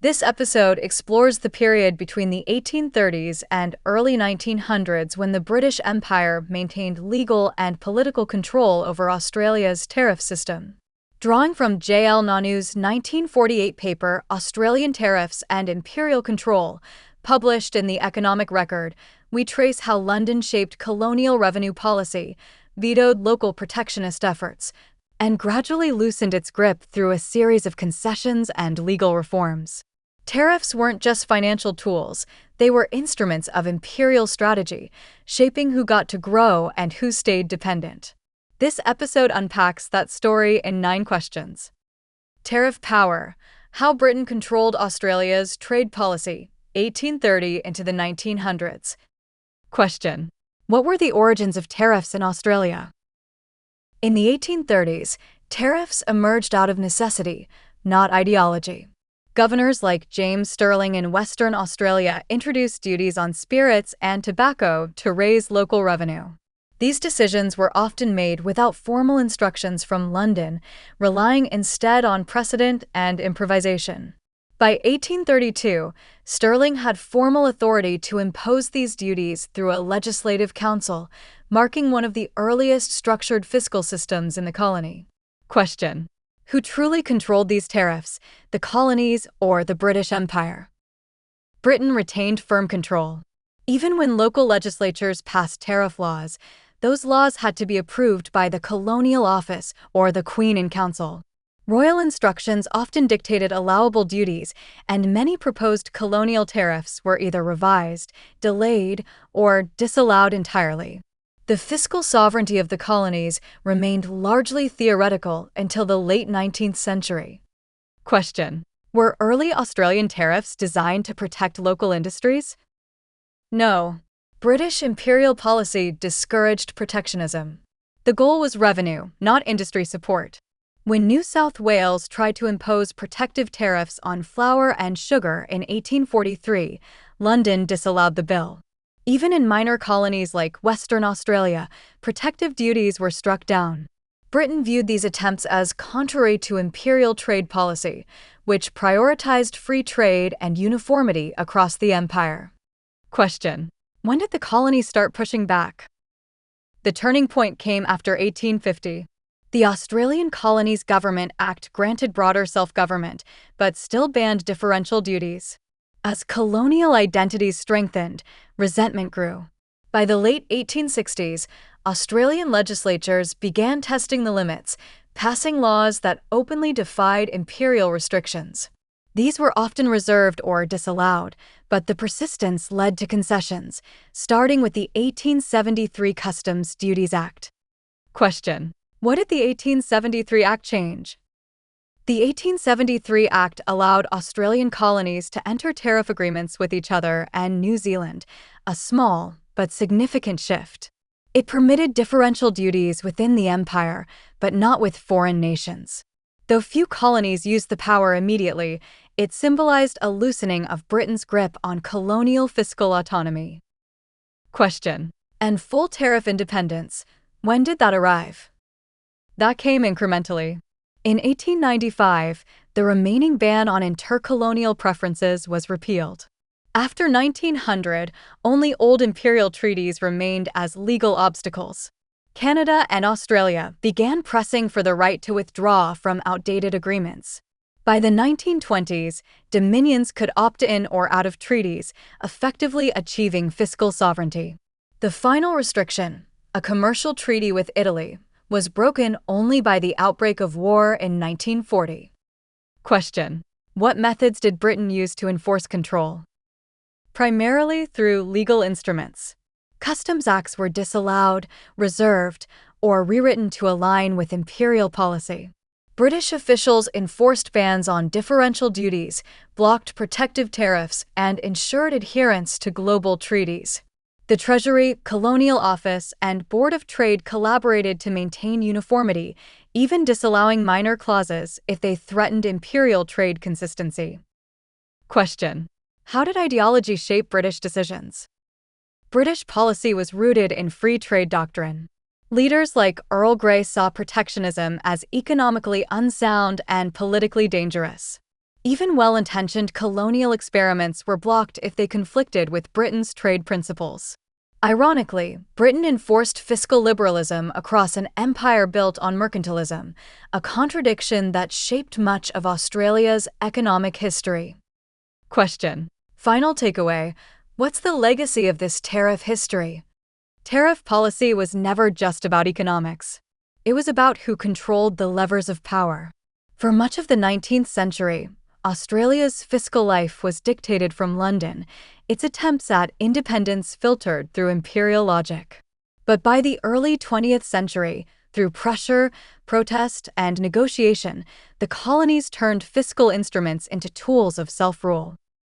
This episode explores the period between the 1830s and early 1900s when the British Empire maintained legal and political control over Australia's tariff system. Drawing from J.A.L. NaNuze 1948 paper Australian Tariffs and Imperial Control, published in the Economic Record, we trace how London shaped colonial revenue policy, vetoed local protectionist efforts, and gradually loosened its grip through a series of concessions and legal reforms. Tariffs weren't just financial tools, they were instruments of imperial strategy, shaping who got to grow and who stayed dependent. This episode unpacks that story in 9 questions. Tariff power: how Britain controlled Australia's trade policy, 1830 into the 1900s. Question: what were the origins of tariffs in Australia? In the 1830s, tariffs emerged out of necessity, not ideology. Governors like James Stirling in Western Australia introduced duties on spirits and tobacco to raise local revenue. These decisions were often made without formal instructions from London, relying instead on precedent and improvisation. By 1832, Stirling had formal authority to impose these duties through a legislative council, marking one of the earliest structured fiscal systems in the colony. Question: who truly controlled these tariffs, the colonies or the British Empire? Britain retained firm control. Even when local legislatures passed tariff laws, those laws had to be approved by the Colonial Office or the Queen in Council. Royal instructions often dictated allowable duties, and many proposed colonial tariffs were either revised, delayed, or disallowed entirely. The fiscal sovereignty of the colonies remained largely theoretical until the late 19th century. Question: were early Australian tariffs designed to protect local industries? No. British imperial policy discouraged protectionism. The goal was revenue, not industry support. When New South Wales tried to impose protective tariffs on flour and sugar in 1843, London disallowed the bill. Even in minor colonies like Western Australia, protective duties were struck down. Britain viewed these attempts as contrary to imperial trade policy, which prioritized free trade and uniformity across the empire. Question: when did the colonies start pushing back? The turning point came after 1850. The Australian Colonies Government Act granted broader self-government, but still banned differential duties. As colonial identities strengthened, resentment grew. By the late 1860s, Australian legislatures began testing the limits, passing laws that openly defied imperial restrictions. These were often reserved or disallowed, but the persistence led to concessions, starting with the 1873 Customs Duties Act. Question: what did the 1873 Act change? The 1873 Act allowed Australian colonies to enter tariff agreements with each other and New Zealand, a small but significant shift. It permitted differential duties within the empire, but not with foreign nations. Though few colonies used the power immediately, it symbolized a loosening of Britain's grip on colonial fiscal autonomy. Question: and full tariff independence, when did that arrive? That came incrementally. In 1895, the remaining ban on intercolonial preferences was repealed. After 1900, only old imperial treaties remained as legal obstacles. Canada and Australia began pressing for the right to withdraw from outdated agreements. By the 1920s, dominions could opt in or out of treaties, effectively achieving fiscal sovereignty. The final restriction, a commercial treaty with Italy, was broken only by the outbreak of war in 1940. Question: what methods did Britain use to enforce control? Primarily through legal instruments. Customs acts were disallowed, reserved, or rewritten to align with imperial policy. British officials enforced bans on differential duties, blocked protective tariffs, and ensured adherence to global treaties. The Treasury, Colonial Office, and Board of Trade collaborated to maintain uniformity, even disallowing minor clauses if they threatened imperial trade consistency. Question: how did ideology shape British decisions? British policy was rooted in free trade doctrine. Leaders like Earl Grey saw protectionism as economically unsound and politically dangerous. Even well-intentioned colonial experiments were blocked if they conflicted with Britain's trade principles. Ironically, Britain enforced fiscal liberalism across an empire built on mercantilism, a contradiction that shaped much of Australia's economic history. Question. Final takeaway: what's the legacy of this tariff history? Tariff policy was never just about economics. It was about who controlled the levers of power. For much of the 19th century, Australia's fiscal life was dictated from London, its attempts at independence filtered through imperial logic. But by the early 20th century, through pressure, protest, and negotiation, the colonies turned fiscal instruments into tools of self-rule.